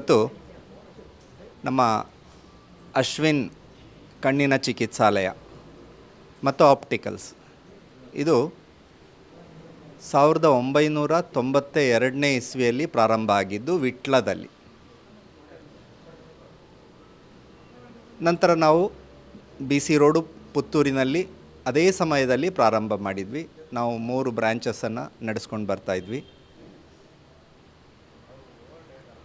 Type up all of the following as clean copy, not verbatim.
ಇವತ್ತು ನಮ್ಮ ಅಶ್ವಿನ್ ಕಣ್ಣಿನ ಚಿಕಿತ್ಸಾಲಯ ಮತ್ತು ಆಪ್ಟಿಕಲ್ಸ್ ಇದು 1992ನೇ ಇಸ್ವಿಯಲ್ಲಿ ಪ್ರಾರಂಭ ಆಗಿದ್ದು ವಿಟ್ಲದಲ್ಲಿ. ನಂತರ ನಾವು BC ರೋಡು ಪುತ್ತೂರಿನಲ್ಲಿ ಅದೇ ಸಮಯದಲ್ಲಿ ಪ್ರಾರಂಭ ಮಾಡಿದ್ವಿ. ನಾವು 3 ಬ್ರ್ಯಾಂಚಸ್ಸನ್ನು ನಡೆಸ್ಕೊಂಡು ಬರ್ತಾಯಿದ್ವಿ.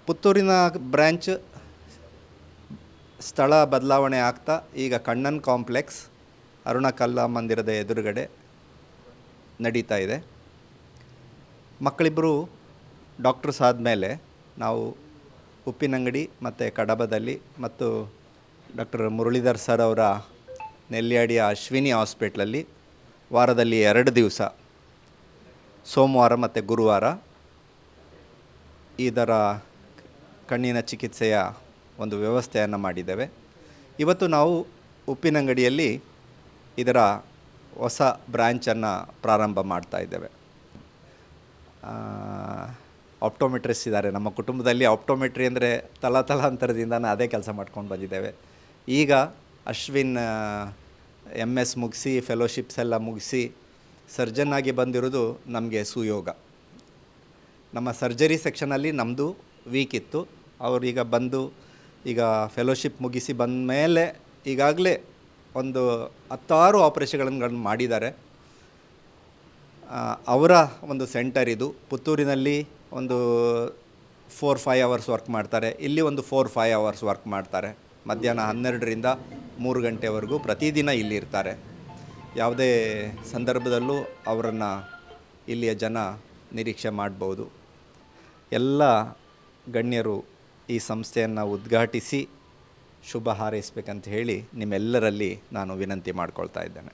ಪುತ್ತೂರಿನ ಬ್ರ್ಯಾಂಚ್ ಸ್ಥಳ ಬದಲಾವಣೆ ಆಗ್ತಾ ಈಗ ಕಣ್ಣನ್ ಕಾಂಪ್ಲೆಕ್ಸ್ ಅರುಣ ಕಲಾ ಮಂದಿರದ ಎದುರುಗಡೆ ನಡೀತಾ ಇದೆ. ಮಕ್ಕಳಿಬ್ಬರು ಡಾಕ್ಟರ್ಸ್ ಆದಮೇಲೆ ನಾವು ಉಪ್ಪಿನಂಗಡಿ ಮತ್ತು ಕಡಬದಲ್ಲಿ ಮತ್ತು ಡಾಕ್ಟರ್ ಮುರಳೀಧರ್ ಸರ್ ಅವರ ನೆಲ್ಯಾಡಿಯ ಅಶ್ವಿನಿ ಹಾಸ್ಪಿಟ್ಲಲ್ಲಿ ವಾರದಲ್ಲಿ 2 ದಿವಸ ಸೋಮವಾರ ಮತ್ತು ಗುರುವಾರ ಇದರ ಕಣ್ಣಿನ ಚಿಕಿತ್ಸೆಯ ಒಂದು ವ್ಯವಸ್ಥೆಯನ್ನು ಮಾಡಿದ್ದೇವೆ. ಇವತ್ತು ನಾವು ಉಪ್ಪಿನಂಗಡಿಯಲ್ಲಿ ಇದರ ಹೊಸ ಬ್ರ್ಯಾಂಚನ್ನು ಪ್ರಾರಂಭ ಮಾಡ್ತಾ ಇದ್ದೇವೆ. ಆಪ್ಟೋಮೆಟ್ರಿಸ್ಟ್ ಇದ್ದಾರೆ ನಮ್ಮ ಕುಟುಂಬದಲ್ಲಿ. ಆಪ್ಟೋಮೆಟ್ರಿ ಅಂದರೆ ತಲಾಂತರದಿಂದ ಅದೇ ಕೆಲಸ ಮಾಡ್ಕೊಂಡು ಬಂದಿದ್ದೇವೆ. ಈಗ ಅಶ್ವಿನ್ MS ಮುಗಿಸಿ ಫೆಲೋಶಿಪ್ಸ್ ಎಲ್ಲ ಮುಗಿಸಿ ಸರ್ಜನ್ ಆಗಿ ಬಂದಿರೋದು ನಮಗೆ ಸುಯೋಗ. ನಮ್ಮ ಸರ್ಜರಿ ಸೆಕ್ಷನಲ್ಲಿ ನಮ್ಮದು ವೀಕ್ ಇತ್ತು. ಅವರೀಗ ಬಂದು ಈಗ ಫೆಲೋಶಿಪ್ ಮುಗಿಸಿ ಬಂದ ಮೇಲೆ ಈಗಾಗಲೇ ಒಂದು 16 ಆಪರೇಷನ್ಗಳನ್ನು ಮಾಡಿದ್ದಾರೆ. ಅವರ ಒಂದು ಸೆಂಟರ್ ಇದು. ಪುತ್ತೂರಿನಲ್ಲಿ ಒಂದು 4-5 ಅವರ್ಸ್ ವರ್ಕ್ ಮಾಡ್ತಾರೆ. ಇಲ್ಲಿ ಒಂದು 4-5 ಅವರ್ಸ್ ವರ್ಕ್ ಮಾಡ್ತಾರೆ. ಮಧ್ಯಾಹ್ನ 12ರಿಂದ 3 ಗಂಟೆವರೆಗೂ ಪ್ರತಿದಿನ ಇಲ್ಲಿರ್ತಾರೆ. ಯಾವುದೇ ಸಂದರ್ಭದಲ್ಲೂ ಅವರನ್ನು ಇಲ್ಲಿಯ ಜನ ನಿರೀಕ್ಷೆ ಮಾಡ್ಬೋದು. ಎಲ್ಲ ಗಣ್ಯರು ಈ ಸಂಸ್ಥೆಯನ್ನು ಉದ್ಘಾಟಿಸಿ ಶುಭ ಹಾರೈಸಬೇಕಂತ ಹೇಳಿ ನಿಮ್ಮೆಲ್ಲರಲ್ಲಿ ನಾನು ವಿನಂತಿ ಮಾಡ್ಕೊಳ್ತಾ ಇದ್ದೇನೆ.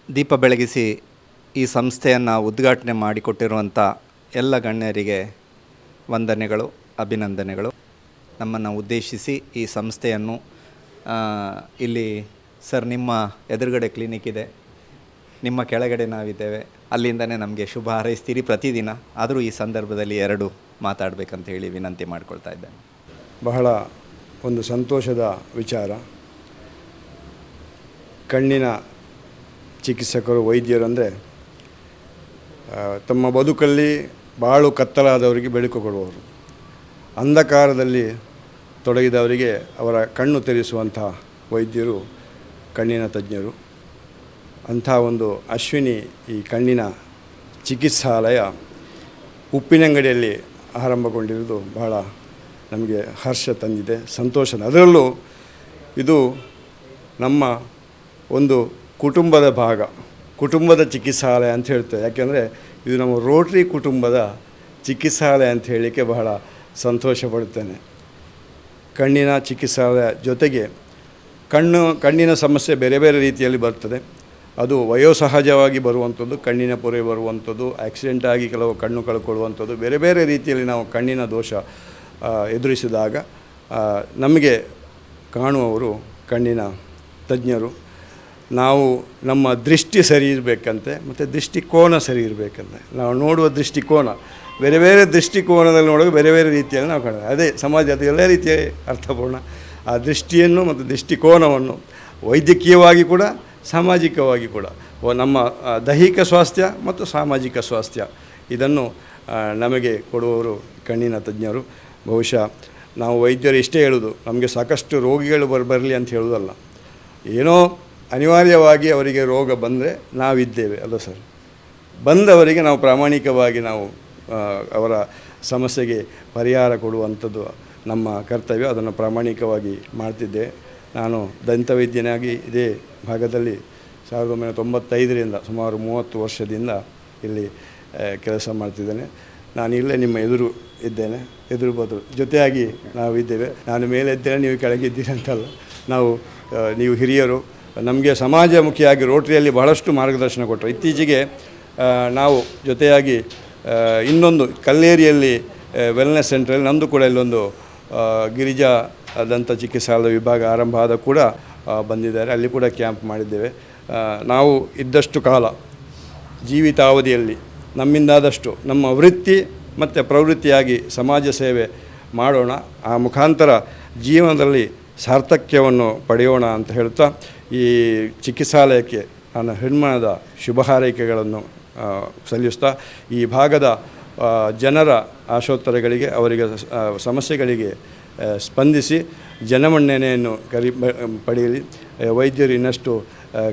ದೀಪ ಬೆಳಗಿಸಿ ಈ ಸಂಸ್ಥೆಯನ್ನು ಉದ್ಘಾಟನೆ ಮಾಡಿಕೊಟ್ಟಿರುವಂಥ ಎಲ್ಲ ಗಣ್ಯರಿಗೆ ವಂದನೆಗಳು, ಅಭಿನಂದನೆಗಳು. ನಮ್ಮನ್ನು ಉದ್ದೇಶಿಸಿ ಈ ಸಂಸ್ಥೆಯನ್ನು ಇಲ್ಲಿ ಸರ್ ನಿಮ್ಮ ಎದುರುಗಡೆ ಕ್ಲಿನಿಕ್ ಇದೆ, ನಿಮ್ಮ ಕೆಳಗಡೆ ನಾವಿದ್ದೇವೆ, ಅಲ್ಲಿಂದನೇ ನಮಗೆ ಶುಭ ಹಾರೈಸ್ತೀರಿ ಪ್ರತಿದಿನ. ಆದರೂ ಈ ಸಂದರ್ಭದಲ್ಲಿ 2 ಮಾತಾಡಬೇಕಂತ ಹೇಳಿ ವಿನಂತಿ ಮಾಡ್ಕೊಳ್ತಾ ಇದ್ದೇನೆ. ಬಹಳ ಒಂದು ಸಂತೋಷದ ವಿಚಾರ. ಕಣ್ಣಿನ ಚಿಕಿತ್ಸಕರು, ವೈದ್ಯರು ಅಂದರೆ ತಮ್ಮ ಬದುಕಲ್ಲಿ ಬಾಳು ಕತ್ತಲಾದವರಿಗೆ ಬೆಳಕು ಕೊಡುವವರು, ಅಂಧಕಾರದಲ್ಲಿ ತೊಡಗಿದವರಿಗೆ ಅವರ ಕಣ್ಣು ತೆರೆಸುವಂಥ ವೈದ್ಯರು, ಕಣ್ಣಿನ ತಜ್ಞರು. ಅಂಥ ಒಂದು ಅಶ್ವಿನಿ ಈ ಕಣ್ಣಿನ ಚಿಕಿತ್ಸಾಲಯ ಉಪ್ಪಿನಂಗಡಿಯಲ್ಲಿ ಆರಂಭಗೊಂಡಿರುವುದು ಬಹಳ ನಮಗೆ ಹರ್ಷ ತಂದಿದೆ, ಸಂತೋಷ. ಅದರಲ್ಲೂ ಇದು ನಮ್ಮ ಒಂದು ಕುಟುಂಬದ ಭಾಗ, ಕುಟುಂಬದ ಚಿಕಿತ್ಸಾಲಯ ಅಂತ ಹೇಳ್ತೇವೆ. ಯಾಕೆಂದರೆ ಇದು ನಮ್ಮ ರೋಟ್ರಿ ಕುಟುಂಬದ ಚಿಕಿತ್ಸಾಲಯ ಅಂತ ಹೇಳಲಿಕ್ಕೆ ಬಹಳ ಸಂತೋಷ ಪಡುತ್ತೇನೆ. ಕಣ್ಣಿನ ಚಿಕಿತ್ಸಾಲಯ ಜೊತೆಗೆ ಕಣ್ಣಿನ ಸಮಸ್ಯೆ ಬೇರೆ ಬೇರೆ ರೀತಿಯಲ್ಲಿ ಬರ್ತದೆ. ಅದು ವಯೋಸಹಜವಾಗಿ ಬರುವಂಥದ್ದು, ಕಣ್ಣಿನ ಪೊರೆ ಬರುವಂಥದ್ದು, ಆಕ್ಸಿಡೆಂಟಾಗಿ ಕೆಲವು ಕಣ್ಣು ಕಳ್ಕೊಳ್ಳುವಂಥದ್ದು, ಬೇರೆ ಬೇರೆ ರೀತಿಯಲ್ಲಿ ನಾವು ಕಣ್ಣಿನ ದೋಷ ಎದುರಿಸಿದಾಗ ನಮಗೆ ಕಾಣುವವರು ಕಣ್ಣಿನ ತಜ್ಞರು. ನಾವು ನಮ್ಮ ದೃಷ್ಟಿ ಸರಿ ಇರಬೇಕಂತೆ ಮತ್ತು ದೃಷ್ಟಿಕೋನ ಸರಿ ಇರಬೇಕಂತೆ. ನಾವು ನೋಡುವ ದೃಷ್ಟಿಕೋನ ಬೇರೆ ಬೇರೆ ದೃಷ್ಟಿಕೋನದಲ್ಲಿ ನೋಡುವಾಗ ಬೇರೆ ಬೇರೆ ರೀತಿಯಲ್ಲಿ ನಾವು ಕಾಣೋದು. ಅದೇ ಸಮಾಜ, ಅದು ಎಲ್ಲ ರೀತಿಯ ಅರ್ಥಪೂರ್ಣ. ಆ ದೃಷ್ಟಿಯನ್ನು ಮತ್ತು ದೃಷ್ಟಿಕೋನವನ್ನು ವೈದ್ಯಕೀಯವಾಗಿ ಕೂಡ ಸಾಮಾಜಿಕವಾಗಿ ಕೂಡ ನಮ್ಮ ದೈಹಿಕ ಸ್ವಾಸ್ಥ್ಯ ಮತ್ತು ಸಾಮಾಜಿಕ ಸ್ವಾಸ್ಥ್ಯ ಇದನ್ನು ನಮಗೆ ಕೊಡುವವರು ಕಣ್ಣಿನ ತಜ್ಞರು. ಬಹುಶಃ ನಾವು ವೈದ್ಯರು ಇಷ್ಟೇ ಹೇಳೋದು, ನಮಗೆ ಸಾಕಷ್ಟು ರೋಗಿಗಳು ಬರಲಿ ಅಂತ ಹೇಳೋದಲ್ಲ. ಏನೋ ಅನಿವಾರ್ಯವಾಗಿ ಅವರಿಗೆ ರೋಗ ಬಂದರೆ ನಾವಿದ್ದೇವೆ ಅಲ್ಲ ಸರ್. ಬಂದವರಿಗೆ ನಾವು ಪ್ರಾಮಾಣಿಕವಾಗಿ ನಾವು ಅವರ ಸಮಸ್ಯೆಗೆ ಪರಿಹಾರ ಕೊಡುವಂಥದ್ದು ನಮ್ಮ ಕರ್ತವ್ಯ. ಅದನ್ನು ಪ್ರಾಮಾಣಿಕವಾಗಿ ಮಾಡ್ತಿದ್ದೆ. ನಾನು ದಂತವೈದ್ಯನಾಗಿ ಇದೇ ಭಾಗದಲ್ಲಿ 1995ರಿಂದ ಸುಮಾರು 30 ವರ್ಷದಿಂದ ಇಲ್ಲಿ ಕೆಲಸ ಮಾಡ್ತಿದ್ದೇನೆ. ನಾನು ಇಲ್ಲೇ ನಿಮ್ಮ ಎದುರು ಇದ್ದೇನೆ, ಎದುರು ಬದುರು ಜೊತೆಯಾಗಿ ನಾವು ಇದ್ದೇವೆ. ನಾನು ಮೇಲೆ ಇದ್ದೇನೆ, ನೀವು ಕೆಳಗಿದ್ದೀರಿ ಅಂತಲ್ಲ, ನಾವು ನೀವು ಹಿರಿಯರು ನಮಗೆ ಸಮಾಜಮುಖಿಯಾಗಿ ರೋಟರಿಯಲ್ಲಿ ಬಹಳಷ್ಟು ಮಾರ್ಗದರ್ಶನ ಕೊಟ್ಟರು. ಇತ್ತೀಚೆಗೆ ನಾವು ಜೊತೆಯಾಗಿ ಇನ್ನೊಂದು ಕಲ್ಲೇರಿಯಲ್ಲಿ ವೆಲ್ನೆಸ್ ಸೆಂಟ್ರಲ್ಲಿ ನಮ್ಮದು ಕೂಡ ಇಲ್ಲೊಂದು ಗಿರಿಜಾ ದಂತ ಚಿಕಿತ್ಸಾಲಯ ವಿಭಾಗ ಆರಂಭ ಆದ ಕೂಡ ಬಂದಿದ್ದಾರೆ. ಅಲ್ಲಿ ಕೂಡ ಕ್ಯಾಂಪ್ ಮಾಡಿದ್ದೇವೆ. ನಾವು ಇದ್ದಷ್ಟು ಕಾಲ ಜೀವಿತಾವಧಿಯಲ್ಲಿ ನಮ್ಮಿಂದಾದಷ್ಟು ನಮ್ಮ ವೃತ್ತಿ ಮತ್ತು ಪ್ರವೃತ್ತಿಯಾಗಿ ಸಮಾಜ ಸೇವೆ ಮಾಡೋಣ, ಆ ಮುಖಾಂತರ ಜೀವನದಲ್ಲಿ ಸಾರ್ಥಕ್ಯವನ್ನು ಪಡೆಯೋಣ ಅಂತ ಹೇಳ್ತಾ ಈ ಚಿಕಿತ್ಸಾಲಯಕ್ಕೆ ನನ್ನ ಹೆಣ್ಮನದ ಶುಭ ಹಾರೈಕೆಗಳನ್ನು ಸಲ್ಲಿಸ್ತಾ ಈ ಭಾಗದ ಜನರ ಆಶೋತ್ತರಗಳಿಗೆ ಅವರಿಗೆ ಸಮಸ್ಯೆಗಳಿಗೆ ಸ್ಪಂದಿಸಿ ಜನಮನ್ನಣೆಯನ್ನು ಪಡೆಯಲಿ. ವೈದ್ಯರು ಇನ್ನಷ್ಟು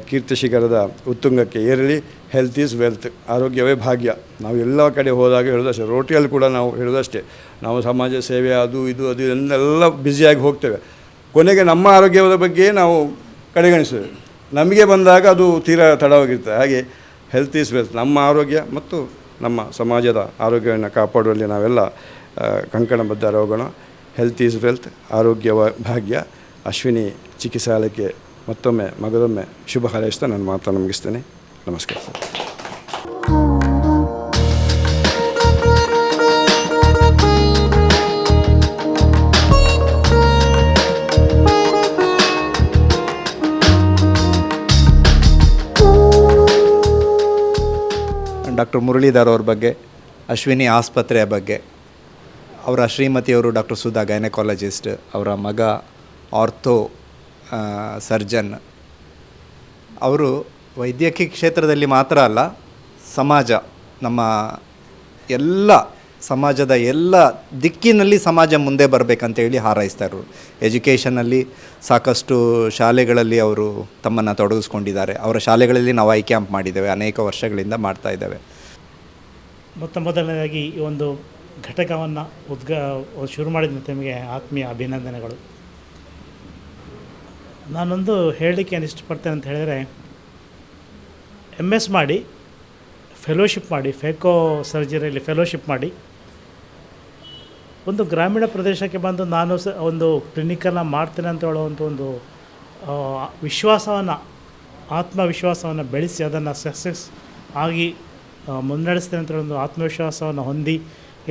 ಕೀರ್ತಿ ಶಿಖರದ ಉತ್ತುಂಗಕ್ಕೆ ಏರಲಿ. ಹೆಲ್ತ್ ಈಸ್ ವೆಲ್ತ್, ಆರೋಗ್ಯವೇ ಭಾಗ್ಯ. ನಾವು ಎಲ್ಲ ಕಡೆ ಹೋದಾಗ ಹೇಳೋದಷ್ಟೇ, ರೋಟಿಯಲ್ಲಿ ಕೂಡ ನಾವು ಹೇಳೋದಷ್ಟೇ, ನಾವು ಸಮಾಜ ಸೇವೆ ಅದು ಇದನ್ನೆಲ್ಲ ಬ್ಯುಸಿಯಾಗಿ ಹೋಗ್ತೇವೆ. ಕೊನೆಗೆ ನಮ್ಮ ಆರೋಗ್ಯದ ಬಗ್ಗೆ ನಾವು ಕಡೆಗಣಿಸ್ತೇವೆ. ನಮಗೆ ಬಂದಾಗ ಅದು ತೀರಾ ತಡವಾಗಿರ್ತದೆ. ಹಾಗೆ ಹೆಲ್ತ್ ಈಸ್ ವೆಲ್ತ್, ನಮ್ಮ ಆರೋಗ್ಯ ಮತ್ತು ನಮ್ಮ ಸಮಾಜದ ಆರೋಗ್ಯವನ್ನು ಕಾಪಾಡುವಲ್ಲಿ ನಾವೆಲ್ಲ ಕಂಕಣಬದ್ಧರಾಗೋಣ. ಹೆಲ್ತ್ ಈಸ್ ವೆಲ್ತ್, ಆರೋಗ್ಯವ ಭಾಗ್ಯ. ಅಶ್ವಿನಿ ಚಿಕಿತ್ಸಾಲಯಕ್ಕೆ ಮಗದೊಮ್ಮೆ ಶುಭ ಹಾರೈಸ್ತಾ ನನ್ನ ಮಾತನ್ನು ಮುಗಿಸ್ತೇನೆ. ನಮಸ್ಕಾರ ಸರ್. ಡಾಕ್ಟರ್ ಮುರಳೀಧರ್ ಅವ್ರ ಬಗ್ಗೆ, ಅಶ್ವಿನಿ ಆಸ್ಪತ್ರೆಯ ಬಗ್ಗೆ, ಅವರ ಶ್ರೀಮತಿಯವರು ಡಾಕ್ಟರ್ ಸುಧಾ ಗೈನಕಾಲಜಿಸ್ಟ್, ಅವರ ಮಗ ಆರ್ಥೋ ಸರ್ಜನ್. ಅವರು ವೈದ್ಯಕೀಯ ಕ್ಷೇತ್ರದಲ್ಲಿ ಮಾತ್ರ ಅಲ್ಲ, ಸಮಾಜ, ನಮ್ಮ ಎಲ್ಲ ಸಮಾಜದ ಎಲ್ಲ ದಿಕ್ಕಿನಲ್ಲಿ ಸಮಾಜ ಮುಂದೆ ಬರಬೇಕಂತೇಳಿ ಹಾರೈಸ್ತಾರೆ. ಎಜುಕೇಷನಲ್ಲಿ ಸಾಕಷ್ಟು ಶಾಲೆಗಳಲ್ಲಿ ಅವರು ತಮ್ಮನ್ನು ತೊಡಗಿಸ್ಕೊಂಡಿದ್ದಾರೆ. ಅವರ ಶಾಲೆಗಳಲ್ಲಿ ನಾವು ಐ ಕ್ಯಾಂಪ್ ಮಾಡಿದ್ದೇವೆ, ಅನೇಕ ವರ್ಷಗಳಿಂದ ಮಾಡ್ತಾ ಇದ್ದೇವೆ. ಮೊದಲನೇದಾಗಿ ಈ ಒಂದು ಘಟಕವನ್ನು ಶುರು ಮಾಡಿದ ನಿಮಗೆ ಆತ್ಮೀಯ ಅಭಿನಂದನೆಗಳು. ನಾನೊಂದು ಹೇಳಲಿಕ್ಕೆ ಏನು ಇಷ್ಟಪಡ್ತೇನೆ ಅಂತ ಹೇಳಿದರೆ, MS ಮಾಡಿ ಫೆಲೋಶಿಪ್ ಮಾಡಿ, ಫೇಕೋ ಸರ್ಜರಿಯಲ್ಲಿ ಫೆಲೋಶಿಪ್ ಮಾಡಿ ಒಂದು ಗ್ರಾಮೀಣ ಪ್ರದೇಶಕ್ಕೆ ಬಂದು ನಾನು ಒಂದು ಕ್ಲಿನಿಕನ್ನು ಮಾಡ್ತೇನೆ ಅಂತ ಹೇಳುವಂಥ ಒಂದು ವಿಶ್ವಾಸವನ್ನು, ಆತ್ಮವಿಶ್ವಾಸವನ್ನು ಬೆಳೆಸಿ ಅದನ್ನು ಸಕ್ಸಸ್ ಆಗಿ ಮುನ್ನಡೆಸ್ತೇನೆ ಅಂತ ಹೇಳೋ ಒಂದು ಆತ್ಮವಿಶ್ವಾಸವನ್ನು ಹೊಂದಿ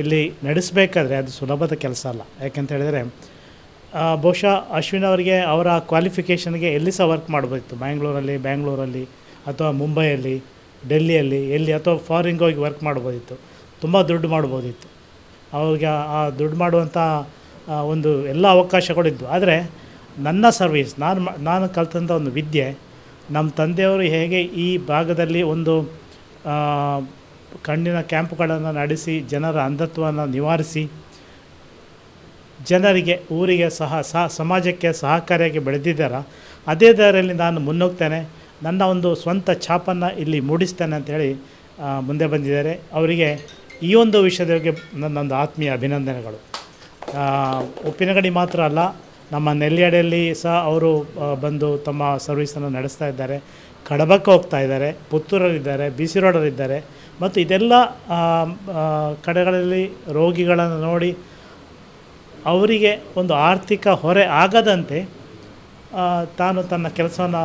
ಇಲ್ಲಿ ನಡೆಸಬೇಕಾದ್ರೆ ಅದು ಸುಲಭದ ಕೆಲಸ ಅಲ್ಲ. ಯಾಕೆಂತ ಹೇಳಿದರೆ ಬಹುಶಃ ಅಶ್ವಿನ್ ಅವರಿಗೆ ಅವರ ಕ್ವಾಲಿಫಿಕೇಷನ್ಗೆ ಎಲ್ಲಿ ಸಹ ವರ್ಕ್ ಮಾಡ್ಬೋದಿತ್ತು. ಬ್ಯಾಂಗ್ಳೂರಲ್ಲಿ ಅಥವಾ ಮುಂಬೈಯಲ್ಲಿ, ಡೆಲ್ಲಿಯಲ್ಲಿ, ಎಲ್ಲಿ ಅಥವಾ ಫಾರಿನ್ಗೆ ಹೋಗಿ ವರ್ಕ್ ಮಾಡ್ಬೋದಿತ್ತು. ತುಂಬ ದುಡ್ಡು ಮಾಡ್ಬೋದಿತ್ತು. ಅವ್ರಿಗೆ ಆ ದುಡ್ಡು ಮಾಡುವಂಥ ಒಂದು ಎಲ್ಲ ಅವಕಾಶಗಳಿದ್ದು. ಆದರೆ ನನ್ನ ಸರ್ವೀಸ್, ನಾನು ಕಲಿತಂಥ ಒಂದು ವಿದ್ಯೆ, ನಮ್ಮ ತಂದೆಯವರು ಹೇಗೆ ಈ ಭಾಗದಲ್ಲಿ ಒಂದು ಕಣ್ಣಿನ ಕ್ಯಾಂಪ್ಗಳನ್ನು ನಡೆಸಿ ಜನರ ಅಂಧತ್ವವನ್ನು ನಿವಾರಿಸಿ ಜನರಿಗೆ, ಊರಿಗೆ ಸಮಾಜಕ್ಕೆ ಸಹಕಾರಿಯಾಗಿ ಬೆಳೆದಿದ್ದಾರ, ಅದೇ ದಾರಿಯಲ್ಲಿ ನಾನು ಮುನ್ನೋಗ್ತೇನೆ, ನನ್ನ ಒಂದು ಸ್ವಂತ ಛಾಪನ್ನು ಇಲ್ಲಿ ಮೂಡಿಸ್ತೇನೆ ಅಂಥೇಳಿ ಮುಂದೆ ಬಂದಿದ್ದಾರೆ. ಅವರಿಗೆ ಈ ಒಂದು ವಿಷಯದ ಬಗ್ಗೆ ನನ್ನೊಂದು ಆತ್ಮೀಯ ಅಭಿನಂದನೆಗಳು. ಉಪ್ಪಿನಗಡಿ ಮಾತ್ರ ಅಲ್ಲ, ನಮ್ಮ ನೆಲ್ಯಾಡಿಯಲ್ಲಿ ಸಹ ಅವರು ಬಂದು ತಮ್ಮ ಸರ್ವೀಸನ್ನು ನಡೆಸ್ತಾ ಇದ್ದಾರೆ. ಕಡಬಕ್ಕೆ ಹೋಗ್ತಾ ಇದ್ದಾರೆ, ಪುತ್ತೂರಲ್ಲಿದ್ದಾರೆ, BC ರೋಡಲ್ಲಿದ್ದಾರೆ. ಮತ್ತು ಇದೆಲ್ಲ ಕಡೆಗಳಲ್ಲಿ ರೋಗಿಗಳನ್ನು ನೋಡಿ ಅವರಿಗೆ ಒಂದು ಆರ್ಥಿಕ ಹೊರೆ ಆಗದಂತೆ ತಾನು ತನ್ನ ಕೆಲಸವನ್ನು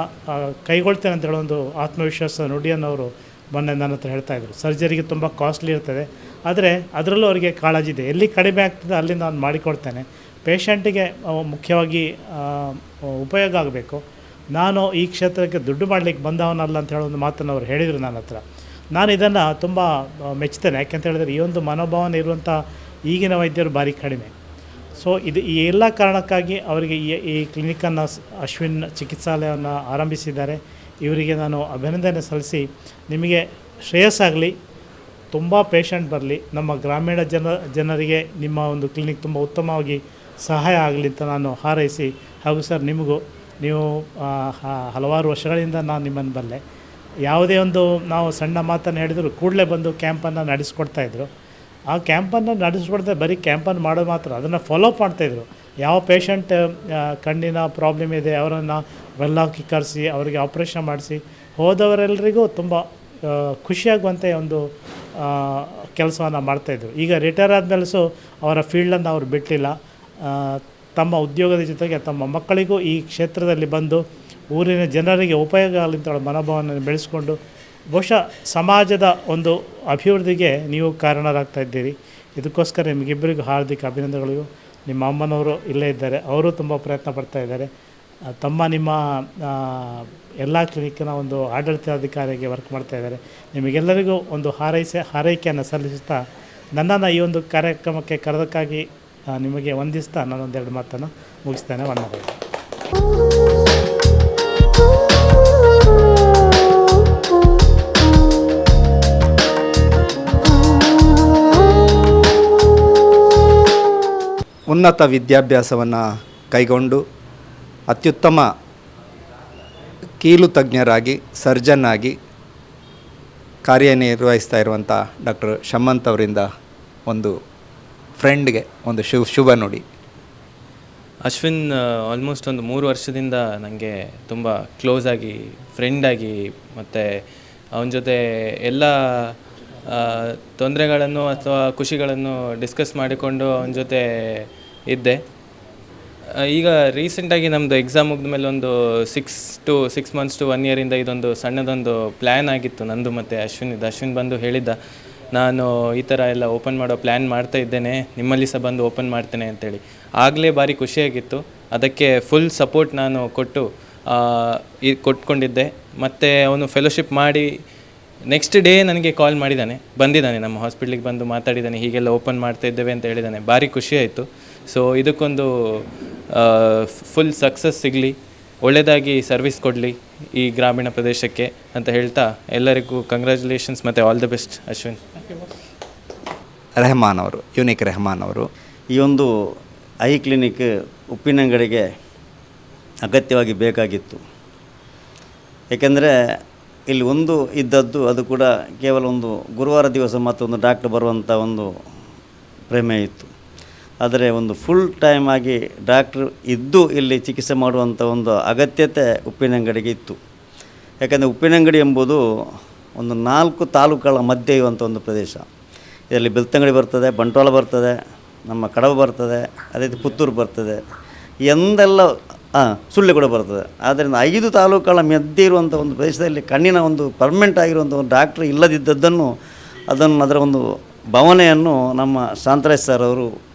ಕೈಗೊಳ್ತೇನೆ ಅಂತ ಹೇಳೋ ಒಂದು ಆತ್ಮವಿಶ್ವಾಸ ನುಡಿಯನ್ನು ಅವರು ಮೊನ್ನೆ ನನ್ನ ಹತ್ರ ಹೇಳ್ತಾಯಿದ್ರು. ಸರ್ಜರಿಗೆ ತುಂಬ ಕಾಸ್ಟ್ಲಿ ಇರ್ತದೆ, ಆದರೆ ಅದರಲ್ಲೂ ಅವರಿಗೆ ಕಾಳಜಿ ಇದೆ. ಎಲ್ಲಿ ಕಡಿಮೆ ಆಗ್ತದೆ ಅಲ್ಲಿ ನಾನು ಮಾಡಿಕೊಡ್ತೇನೆ, ಪೇಷಂಟಿಗೆ ಮುಖ್ಯವಾಗಿ ಉಪಯೋಗ ಆಗಬೇಕು, ನಾನು ಈ ಕ್ಷೇತ್ರಕ್ಕೆ ದುಡ್ಡು ಮಾಡಲಿಕ್ಕೆ ಬಂದವನಲ್ಲ ಅಂತ ಹೇಳೋ ಒಂದು ಮಾತನ್ನು ಅವರು ಹೇಳಿದರು ನನ್ನ ಹತ್ರ. ನಾನು ಇದನ್ನು ತುಂಬ ಮೆಚ್ತೇನೆ. ಯಾಕೆಂತ ಹೇಳಿದರೆ ಈ ಒಂದು ಮನೋಭಾವನೆ ಇರುವಂಥ ಈಗಿನ ವೈದ್ಯರು ಭಾರಿ ಕಡಿಮೆ. ಸೊ ಈ ಎಲ್ಲ ಕಾರಣಕ್ಕಾಗಿ ಅವರಿಗೆ ಈ ಕ್ಲಿನಿಕನ್ನು ಅಶ್ವಿನ್ ಚಿಕಿತ್ಸಾಲಯವನ್ನು ಆರಂಭಿಸಿದ್ದಾರೆ. ಇವರಿಗೆ ನಾನು ಅಭಿನಂದನೆ ಸಲ್ಲಿಸಿ, ನಿಮಗೆ ಶ್ರೇಯಸ್ಸಾಗಲಿ, ತುಂಬ ಪೇಷಂಟ್ ಬರಲಿ, ನಮ್ಮ ಗ್ರಾಮೀಣ ಜನರಿಗೆ ನಿಮ್ಮ ಒಂದು ಕ್ಲಿನಿಕ್ ತುಂಬ ಉತ್ತಮವಾಗಿ ಸಹಾಯ ಆಗಲಿ ಅಂತ ನಾನು ಹಾರೈಸಿ, ಹಾಗೂ ಸರ್ ನಿಮಗೂ, ನೀವು ಹಲವಾರು ವರ್ಷಗಳಿಂದ ನಾನು ನಿಮ್ಮನ್ನು ಬಲ್ಲೆ. ಯಾವುದೇ ಒಂದು ನಾವು ಸಣ್ಣ ಮಾತನ್ನು ಹೇಳಿದ್ರು ಕೂಡಲೇ ಬಂದು ಕ್ಯಾಂಪನ್ನು ನಡೆಸ್ಕೊಡ್ತಾಯಿದ್ರು. ಆ ಕ್ಯಾಂಪನ್ನು ನಡೆಸ್ಕೊಡ್ತಾ ಬರೀ ಕ್ಯಾಂಪನ್ನು ಮಾಡೋದು ಮಾತ್ರ, ಅದನ್ನು ಫಾಲೋಅಪ್ ಮಾಡ್ತಾಯಿದ್ರು. ಯಾವ ಪೇಷಂಟ್ ಕಣ್ಣಿನ ಪ್ರಾಬ್ಲಮ್ ಇದೆ ಅವರನ್ನು ವೆಲ್ಲಾಕಿ ಕರೆಸಿ ಅವರಿಗೆ ಆಪ್ರೇಷನ್ ಮಾಡಿಸಿ ಹೋದವರೆಲ್ಲರಿಗೂ ತುಂಬ ಖುಷಿಯಾಗುವಂತೆ ಒಂದು ಕೆಲಸವನ್ನು ಮಾಡ್ತಾಯಿದ್ರು. ಈಗ ರಿಟೈರ್ ಆದಮೇಲೆ ಅವರ ಫೀಲ್ಡನ್ನು ಅವರು ಬಿಟ್ಟಿಲ್ಲ. ತಮ್ಮ ಉದ್ಯೋಗದ ಜೊತೆಗೆ ತಮ್ಮ ಮಕ್ಕಳಿಗೂ ಈ ಕ್ಷೇತ್ರದಲ್ಲಿ ಬಂದು ಊರಿನ ಜನರಿಗೆ ಉಪಯೋಗ ಆಗಲಿ ಅಂತ ಮನೋಭಾವವನ್ನು ಬೆಳೆಸ್ಕೊಂಡು ಬಹುಶಃ ಸಮಾಜದ ಒಂದು ಅಭಿವೃದ್ಧಿಗೆ ನೀವು ಕಾರಣರಾಗ್ತಾ ಇದ್ದೀರಿ. ಇದಕ್ಕೋಸ್ಕರ ನಿಮಗಿಬ್ಬರಿಗೂ ಹಾರ್ದಿಕ ಅಭಿನಂದನೆಗಳು. ನಿಮ್ಮ ಅಮ್ಮನವರು ಇಲ್ಲೇ ಇದ್ದಾರೆ, ಅವರು ತುಂಬ ಪ್ರಯತ್ನ ಪಡ್ತಾ ಇದ್ದಾರೆ. ನಿಮ್ಮ ಎಲ್ಲ ಕ್ಲಿನಿಕ್ಕಿನ ಒಂದು ಆಡಳಿತಾಧಿಕಾರಿಗೆ ವರ್ಕ್ ಮಾಡ್ತಾ ಇದ್ದಾರೆ. ನಿಮಗೆಲ್ಲರಿಗೂ ಒಂದು ಹಾರೈಕೆಯನ್ನು ಸಲ್ಲಿಸುತ್ತಾ ನನ್ನನ್ನು ಈ ಒಂದು ಕಾರ್ಯಕ್ರಮಕ್ಕೆ ಕರೆದಕ್ಕಾಗಿ ನಿಮಗೆ ವಂದಿಸ್ತಾ ನಾನೊಂದೆರಡು ಮಾತನ್ನು ಮುಗಿಸ್ತೇನೆ. ವಂದನೆಗಳು. ಉನ್ನತ ವಿದ್ಯಾಭ್ಯಾಸವನ್ನು ಕೈಗೊಂಡು ಅತ್ಯುತ್ತಮ ಕೀಲು ತಜ್ಞರಾಗಿ ಸರ್ಜನ್ ಆಗಿ ಕಾರ್ಯನಿರ್ವಹಿಸ್ತಾ ಇರುವಂಥ ಡಾಕ್ಟರ್ ಶಮಂತ್ ಅವರಿಂದ ಒಂದು ಫ್ರೆಂಡ್ಗೆ ಒಂದು ಶುಭ ನುಡಿ. ಅಶ್ವಿನ್ ಆಲ್ಮೋಸ್ಟ್ ಒಂದು 3 ವರ್ಷದಿಂದ ನನಗೆ ತುಂಬ ಕ್ಲೋಸ್ ಆಗಿ ಫ್ರೆಂಡಾಗಿ ಮತ್ತು ಅವನ ಜೊತೆ ಎಲ್ಲ ತೊಂದರೆಗಳನ್ನು ಅಥವಾ ಖುಷಿಗಳನ್ನು ಡಿಸ್ಕಸ್ ಮಾಡಿಕೊಂಡು ಅವನ ಜೊತೆ ಇದ್ದೆ. ಈಗ ರೀಸೆಂಟಾಗಿ ನಮ್ಮದು ಎಕ್ಸಾಮ್ ಮುಗಿದ ಮೇಲೆ ಒಂದು 6 months to 1 year ಇದೊಂದು ಸಣ್ಣದೊಂದು ಪ್ಲ್ಯಾನ್ ಆಗಿತ್ತು ನಂದು ಮತ್ತು ಅಶ್ವಿನ್ ಬಂದು ಹೇಳಿದ್ದ, ನಾನು ಈ ಥರ ಎಲ್ಲ ಓಪನ್ ಮಾಡೋ ಪ್ಲ್ಯಾನ್ ಮಾಡ್ತಾ ಇದ್ದೇನೆ, ನಿಮ್ಮಲ್ಲಿ ಸಹ ಬಂದು ಓಪನ್ ಮಾಡ್ತೇನೆ ಅಂತೇಳಿ. ಆಗಲೇ ಭಾರಿ ಖುಷಿಯಾಗಿತ್ತು. ಅದಕ್ಕೆ ಫುಲ್ ಸಪೋರ್ಟ್ ನಾನು ಕೊಟ್ಕೊಂಡಿದ್ದೆ. ಮತ್ತು ಅವನು ಫೆಲೋಶಿಪ್ ಮಾಡಿ ನೆಕ್ಸ್ಟ್ ಡೇ ನನಗೆ ಕಾಲ್ ಬಂದಿದ್ದಾನೆ ನಮ್ಮ ಹಾಸ್ಪಿಟ್ಲಿಗೆ ಬಂದು ಮಾತಾಡಿದ್ದಾನೆ, ಹೀಗೆಲ್ಲ ಓಪನ್ ಮಾಡ್ತಾ ಇದ್ದೇವೆ ಅಂತ ಹೇಳಿದ್ದಾನೆ. ಭಾರಿ ಖುಷಿಯಾಯಿತು. ಸೊ ಇದಕ್ಕೊಂದು ಫುಲ್ ಸಕ್ಸಸ್ ಸಿಗಲಿ, ಒಳ್ಳೆಯದಾಗಿ ಸರ್ವಿಸ್ ಕೊಡಲಿ ಈ ಗ್ರಾಮೀಣ ಪ್ರದೇಶಕ್ಕೆ ಅಂತ ಹೇಳ್ತಾ ಎಲ್ಲರಿಗೂ ಕಂಗ್ರ್ಯಾಚುಲೇಷನ್ಸ್ ಮತ್ತು all the best Ashwin. Unique Rehman ಅವರು ಈ ಒಂದು ಐ ಕ್ಲಿನಿಕ್ ಉಪ್ಪಿನಂಗಡಿಗೆ ಅಗತ್ಯವಾಗಿ ಬೇಕಾಗಿತ್ತು. ಏಕೆಂದರೆ ಇಲ್ಲಿ ಒಂದು ಇದ್ದದ್ದು, ಅದು ಕೂಡ ಕೇವಲ ಒಂದು ಗುರುವಾರ ದಿವಸ ಮತ್ತೊಂದು ಡಾಕ್ಟರ್ ಬರುವಂಥ ಒಂದು ಪ್ರಮೇಯ ಇತ್ತು. ಆದರೆ ಒಂದು ಫುಲ್ ಟೈಮ್ ಆಗಿ ಡಾಕ್ಟ್ರು ಇದ್ದು ಇಲ್ಲಿ ಚಿಕಿತ್ಸೆ ಮಾಡುವಂಥ ಒಂದು ಅಗತ್ಯತೆ ಉಪ್ಪಿನಂಗಡಿಗೆ ಇತ್ತು. ಯಾಕೆಂದರೆ ಉಪ್ಪಿನಂಗಡಿ ಎಂಬುದು ಒಂದು 4 ತಾಲೂಕುಗಳ ಮಧ್ಯೆ ಇರುವಂಥ ಒಂದು ಪ್ರದೇಶ. ಇದರಲ್ಲಿ ಬೆಳ್ತಂಗಡಿ ಬರ್ತದೆ, ಬಂಟ್ವಾಳ ಬರ್ತದೆ, ನಮ್ಮ ಕಡಬ ಬರ್ತದೆ, ಅದೇ ರೀತಿ ಪುತ್ತೂರು ಬರ್ತದೆ, ಎಂದೆಲ್ಲ ಸುಳ್ಳು ಕೂಡ ಬರ್ತದೆ. ಆದ್ದರಿಂದ 5 ತಾಲೂಕುಗಳ ಮಧ್ಯೆ ಇರುವಂಥ ಒಂದು ಪ್ರದೇಶದಲ್ಲಿ ಕಣ್ಣಿನ ಒಂದು ಪರ್ಮನೆಂಟ್ ಆಗಿರುವಂಥ ಒಂದು ಡಾಕ್ಟ್ರ್ ಇಲ್ಲದಿದ್ದದ್ದನ್ನು ಅದರ ಒಂದು ಭಾವನೆಯನ್ನು ನಮ್ಮ ಶಾಂತರಾಜ್ ಸರ್ ಅವರು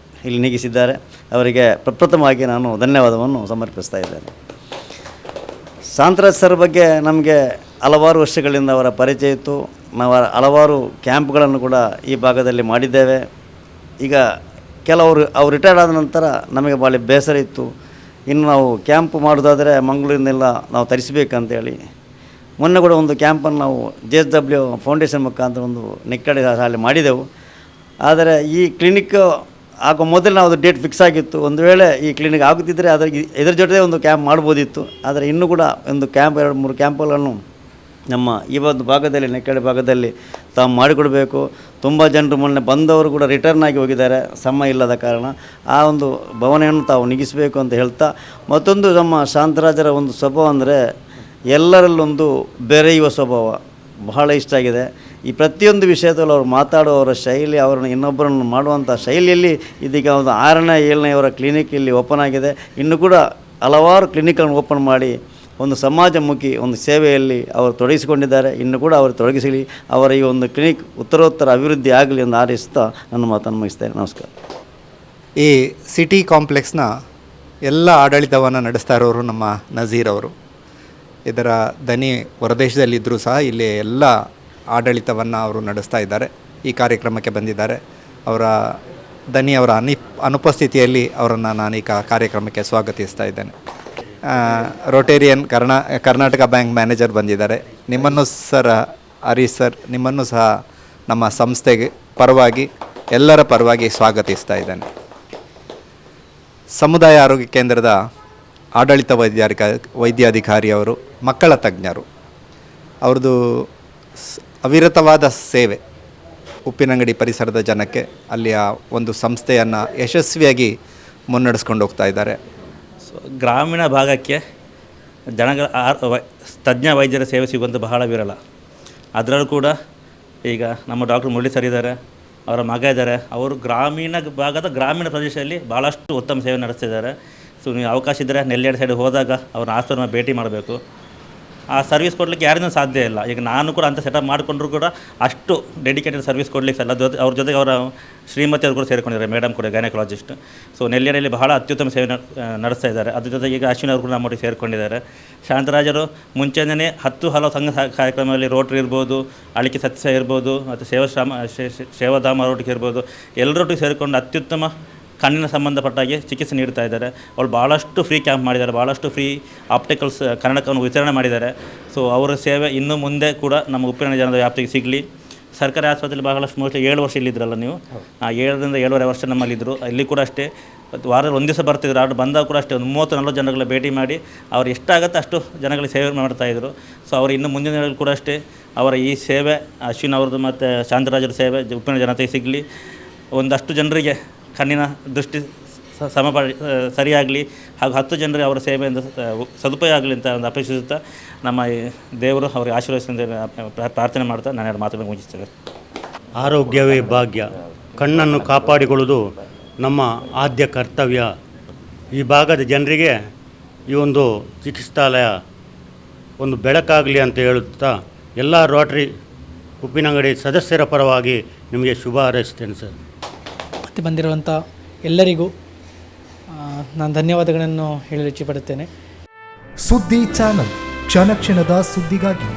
ಇಲ್ಲಿ ನೀಗಿಸಿದ್ದಾರೆ. ಅವರಿಗೆ ಪ್ರಪ್ರಥಮವಾಗಿ ನಾನು ಧನ್ಯವಾದವನ್ನು ಸಮರ್ಪಿಸ್ತಾ ಇದ್ದೇನೆ. ಶಾಂತರಾಜ್ ಸರ್ ಬಗ್ಗೆ ನಮಗೆ ಹಲವಾರು ವರ್ಷಗಳಿಂದ ಅವರ ಪರಿಚಯ ಇತ್ತು. ನಾವು ಹಲವಾರು ಕ್ಯಾಂಪ್ಗಳನ್ನು ಕೂಡ ಈ ಭಾಗದಲ್ಲಿ ಮಾಡಿದ್ದೇವೆ. ಈಗ ಅವ್ರು ರಿಟೈರ್ಡ್ ಆದ ನಂತರ ನಮಗೆ ಭಾಳ ಬೇಸರ ಇತ್ತು. ಇನ್ನು ನಾವು ಕ್ಯಾಂಪ್ ಮಾಡೋದಾದರೆ ಮಂಗಳೂರಿನೆಲ್ಲ ನಾವು ತರಿಸಬೇಕಂತೇಳಿ ಮೊನ್ನೆ ಕೂಡ ಒಂದು ಕ್ಯಾಂಪನ್ನು ನಾವು JSW ಫೌಂಡೇಶನ್ ಮುಖಾಂತರ ಒಂದು ನೆಕ್ಕಡೆ ಶಾಲೆ ಮಾಡಿದೆವು. ಆದರೆ ಈ ಕ್ಲಿನಿಕ್ ಆಗೋ ಮೊದಲು ನಾವು ಅದು ಡೇಟ್ ಫಿಕ್ಸ್ ಆಗಿತ್ತು. ಒಂದು ವೇಳೆ ಈ ಕ್ಲಿನಿಕ್ ಆಗುತ್ತಿದ್ದರೆ ಇದರ ಜೊತೆ ಒಂದು ಕ್ಯಾಂಪ್ ಮಾಡ್ಬೋದಿತ್ತು. ಆದರೆ ಇನ್ನೂ ಕೂಡ ಒಂದು ಕ್ಯಾಂಪ್ 2-3 ಕ್ಯಾಂಪ್ಗಳನ್ನು ನಮ್ಮ ಈ ಒಂದು ಭಾಗದಲ್ಲಿ ನೆಕ್ಕಡೆ ಭಾಗದಲ್ಲಿ ತಾವು ಮಾಡಿಕೊಡಬೇಕು. ತುಂಬ ಜನರು ಮೊನ್ನೆ ಬಂದವರು ಕೂಡ ರಿಟರ್ನ್ ಆಗಿ ಹೋಗಿದ್ದಾರೆ ಸಮಯ ಇಲ್ಲದ ಕಾರಣ. ಆ ಒಂದು ಭಾವನೆಯನ್ನು ತಾವು ನೀಗಿಸಬೇಕು ಅಂತ ಹೇಳ್ತಾ, ಮತ್ತೊಂದು ನಮ್ಮ ಶಾಂತರಾಜರ ಒಂದು ಸ್ವಭಾವ ಅಂದರೆ ಎಲ್ಲರಲ್ಲೊಂದು ಬೆರೆಯುವ ಸ್ವಭಾವ ಬಹಳ ಇಷ್ಟ ಆಗಿದೆ. ಈ ಪ್ರತಿಯೊಂದು ವಿಷಯದಲ್ಲೂ ಅವರು ಮಾತಾಡುವವರ ಶೈಲಿ, ಅವರನ್ನು ಇನ್ನೊಬ್ಬರನ್ನು ಮಾಡುವಂಥ ಶೈಲಿಯಲ್ಲಿ ಇದೀಗ ಒಂದು 6ನೇ 7ನೇ ಅವರ ಕ್ಲಿನಿಕ್ ಇಲ್ಲಿ ಓಪನ್ ಆಗಿದೆ. ಇನ್ನು ಕೂಡ ಹಲವಾರು ಕ್ಲಿನಿಕ್ಗಳನ್ನು ಓಪನ್ ಮಾಡಿ ಒಂದು ಸಮಾಜಮುಖಿ ಒಂದು ಸೇವೆಯಲ್ಲಿ ಅವರು ತೊಡಗಿಸಿಕೊಂಡಿದ್ದಾರೆ. ಇನ್ನು ಕೂಡ ಅವರು ತೊಡಗಿಸಲಿ, ಅವರ ಈ ಒಂದು ಕ್ಲಿನಿಕ್ ಉತ್ತರೋತ್ತರ ಅಭಿವೃದ್ಧಿ ಆಗಲಿ ಎಂದು ಹಾರೈಸುತ್ತಾ ನನ್ನ ಮಾತನ್ನು ಮುಗಿಸ್ತೇನೆ. ನಮಸ್ಕಾರ. ಈ ಸಿಟಿ ಕಾಂಪ್ಲೆಕ್ಸ್ನ ಎಲ್ಲ ಆಡಳಿತವನ್ನು ನಡೆಸ್ತಾ ಇರೋರು ನಮ್ಮ ನಜೀರ್ ಅವರು. ಇದರ ದನಿ ಹೊರದೇಶದಲ್ಲಿದ್ದರೂ ಸಹ ಇಲ್ಲಿ ಎಲ್ಲ ಆಡಳಿತವನ್ನು ಅವರು ನಡೆಸ್ತಾ ಇದ್ದಾರೆ. ಈ ಕಾರ್ಯಕ್ರಮಕ್ಕೆ ಬಂದಿದ್ದಾರೆ. ಅವರ ಅನುಪಸ್ಥಿತಿಯಲ್ಲಿ ಅವರನ್ನು ನಾನು ಈ ಕಾರ್ಯಕ್ರಮಕ್ಕೆ ಸ್ವಾಗತಿಸ್ತಾ ಇದ್ದೇನೆ. ರೋಟೇರಿಯನ್ ಕರ್ನಾಟಕ ಬ್ಯಾಂಕ್ ಮ್ಯಾನೇಜರ್ ಬಂದಿದ್ದಾರೆ. ನಿಮ್ಮನ್ನು ಹರೀಶ್ ಸರ್, ನಿಮ್ಮನ್ನು ಸಹ ನಮ್ಮ ಸಂಸ್ಥೆಗೆ ಪರವಾಗಿ ಎಲ್ಲರ ಪರವಾಗಿ ಸ್ವಾಗತಿಸ್ತಾ ಇದ್ದೇನೆ. ಸಮುದಾಯ ಆರೋಗ್ಯ ಕೇಂದ್ರದ ಆಡಳಿತ ವೈದ್ಯಾಧಿಕಾರಿಯವರು, ಮಕ್ಕಳ ತಜ್ಞರು, ಅವ್ರದ್ದು ಅವಿರತವಾದ ಸೇವೆ ಉಪ್ಪಿನಂಗಡಿ ಪರಿಸರದ ಜನಕ್ಕೆ ಅಲ್ಲಿಯ ಒಂದು ಸಂಸ್ಥೆಯನ್ನು ಯಶಸ್ವಿಯಾಗಿ ಮುನ್ನಡೆಸ್ಕೊಂಡು ಹೋಗ್ತಾ ಇದ್ದಾರೆ. ಗ್ರಾಮೀಣ ಭಾಗಕ್ಕೆ ತಜ್ಞ ವೈದ್ಯರ ಸೇವೆ ಸಿಗುವಂಥ ಬಹಳ ವಿರಳ. ಅದರಲ್ಲೂ ಕೂಡ ಈಗ ನಮ್ಮ ಡಾಕ್ಟರ್ ಮುರಳಿ ಸರ್ ಇದ್ದಾರೆ, ಅವರ ಮಗ ಇದ್ದಾರೆ. ಅವರು ಗ್ರಾಮೀಣ ಪ್ರದೇಶದಲ್ಲಿ ಭಾಳಷ್ಟು ಉತ್ತಮ ಸೇವೆ ನಡೆಸ್ತಿದ್ದಾರೆ. ಸೊ ನೀವು ಅವಕಾಶ ಇದ್ದರೆ ನೆಲ್ಯಾಡಿ ಸೈಡ್ ಹೋದಾಗ ಅವ್ರನ್ನ ಆಸ್ಪತ್ರೆ ಭೇಟಿ ಮಾಡಬೇಕು. ಆ ಸರ್ವಿಸ್ ಕೊಡಲಿಕ್ಕೆ ಯಾರಿಂದ ಸಾಧ್ಯ ಇಲ್ಲ. ಈಗ ನಾನು ಕೂಡ ಅಂತ ಸೆಟಪ್ ಮಾಡಿಕೊಂಡ್ರು ಕೂಡ ಅಷ್ಟು ಡೆಡಿಕೇಟೆಡ್ ಸರ್ವಿಸ್ ಕೊಡಲಿಕ್ಕೆ ಅಲ್ಲ. ಅವ್ರ ಜೊತೆಗೆ ಅವರ ಶ್ರೀಮತಿ ಅವರು ಕೂಡ ಸೇರಿಕೊಂಡಿದ್ದಾರೆ, ಮೇಡಮ್ ಕೂಡ ಗೈನಕಾಲಜಿಸ್ಟ್. ಸೊ ನೆಲ್ಯಾಡಿಯಲ್ಲಿ ಬಹಳ ಅತ್ಯುತ್ತಮ ಸೇವೆ ನಡೆಸ್ತಾ ಇದ್ದಾರೆ. ಅದ್ರ ಜೊತೆಗೆ ಈಗ ಅಶ್ವಿನಿ ಅವರು ಕೂಡ ನಮ್ಮೊಟ್ಟಿಗೆ ಸೇರಿಕೊಂಡಿದ್ದಾರೆ. ಶಾಂತರಾಜರು ಮುಂಚೆನೇ ಹಲವು ಸಂಘ ಕಾರ್ಯಕ್ರಮದಲ್ಲಿ ರೋಟ್ರಿ ಇರ್ಬೋದು, ಅಳಿಕೆ ಸತ್ಯ ಇರ್ಬೋದು, ಮತ್ತು ಸೇವಾಧಾಮ ಅವರೊಟ್ಟಿಗೆ ಇರ್ಬೋದು, ಎಲ್ಲರೊಟ್ಟಿಗೆ ಸೇರಿಕೊಂಡು ಅತ್ಯುತ್ತಮ ಕಣ್ಣಿನ ಸಂಬಂಧಪಟ್ಟಾಗೆ ಚಿಕಿತ್ಸೆ ನೀಡ್ತಾ ಇದ್ದಾರೆ. ಅವಳು ಭಾಳಷ್ಟು ಫ್ರೀ ಕ್ಯಾಂಪ್ ಮಾಡಿದ್ದಾರೆ, ಭಾಳಷ್ಟು ಫ್ರೀ ಆಪ್ಟಿಕಲ್ಸ್ ಕನ್ನಡಕವನ್ನು ವಿತರಣೆ ಮಾಡಿದ್ದಾರೆ. ಸೊ ಅವರ ಸೇವೆ ಇನ್ನು ಮುಂದೆ ಕೂಡ ನಮ್ಮ ಉಪ್ಪಿನ ಜನದ ವ್ಯಾಪ್ತಿಗೆ ಸಿಗಲಿ. ಸರ್ಕಾರಿ ಆಸ್ಪತ್ರೆಯಲ್ಲಿ ಬಹಳಷ್ಟು ಮೋಸ್ಟ್ಲಿ 7 ವರ್ಷ ಇಲ್ಲಿದ್ರಲ್ಲ ನೀವು, 7ರಿಂದ 7.5 ವರ್ಷ ನಮ್ಮಲ್ಲಿದ್ದರು. ಅಲ್ಲಿ ಕೂಡ ಅಷ್ಟೇ ವಾರದಲ್ಲಿ ಒಂದು ದಿವಸ ಬರ್ತಿದ್ರು. ಅವ್ರು ಬಂದಾಗ ಕೂಡ ಅಷ್ಟೇ ಒಂದು 30-40 ಜನಗಳ ಭೇಟಿ ಮಾಡಿ ಅವ್ರು ಎಷ್ಟಾಗುತ್ತೆ ಅಷ್ಟು ಜನಗಳಿಗೆ ಸೇವೆ ಮಾಡ್ತಾಯಿದ್ರು. ಸೊ ಅವರು ಇನ್ನು ಮುಂದಿನ ದಿನಗಳಲ್ಲಿ ಕೂಡ ಅಷ್ಟೇ ಅವರ ಈ ಸೇವೆ, ಅಶ್ವಿನ್ ಅವ್ರದ್ದು ಮತ್ತು ಶಾಂತರಾಜರ ಸೇವೆ ಉಪ್ಪಿನ ಜನತೆಗೆ ಸಿಗಲಿ. ಒಂದಷ್ಟು ಜನರಿಗೆ ಕಣ್ಣಿನ ದೃಷ್ಟಿ ಸರಿಯಾಗಲಿ, ಹಾಗೂ 10 ಜನರಿಗೆ ಅವರ ಸೇವೆಯಿಂದ ಸದುಪಯೋಗ ಆಗಲಿ ಅಂತ ಒಂದು ಅಪೇಕ್ಷಿಸುತ್ತಾ ನಮ್ಮ ಈ ದೇವರು ಅವರಿಗೆ ಆಶೀರ್ವದಿಸಿದ ಪ್ರಾರ್ಥನೆ ಮಾಡ್ತಾ ನಾನು 2 ಮಾತುಗಳನ್ನು ಮುಗಿಸ್ತೇನೆ. ಆರೋಗ್ಯವೇ ಭಾಗ್ಯ. ಕಣ್ಣನ್ನು ಕಾಪಾಡಿಕೊಳ್ಳುವುದು ನಮ್ಮ ಆದ್ಯ ಕರ್ತವ್ಯ. ಈ ಭಾಗದ ಜನರಿಗೆ ಈ ಒಂದು ಚಿಕಿತ್ಸಾಲಯ ಒಂದು ಬೆಳಕಾಗಲಿ ಅಂತ ಹೇಳುತ್ತಾ ಎಲ್ಲ ರೋಟರಿ ಉಪ್ಪಿನಂಗಡಿ ಸದಸ್ಯರ ಪರವಾಗಿ ನಿಮಗೆ ಶುಭ ಹಾರೈಸ್ತೇನೆ ಸರ್. ಮತ್ತು ಬಂದಿರುವಂಥ ಎಲ್ಲರಿಗೂ ನಾನು ಧನ್ಯವಾದಗಳನ್ನು ಹೇಳಲು ಇಚ್ಛೆಪಡುತ್ತೇನೆ. ಸುದ್ದಿ ಚಾನಲ್, ಕ್ಷಣ ಕ್ಷಣದ ಸುದ್ದಿಗಾಗಿ.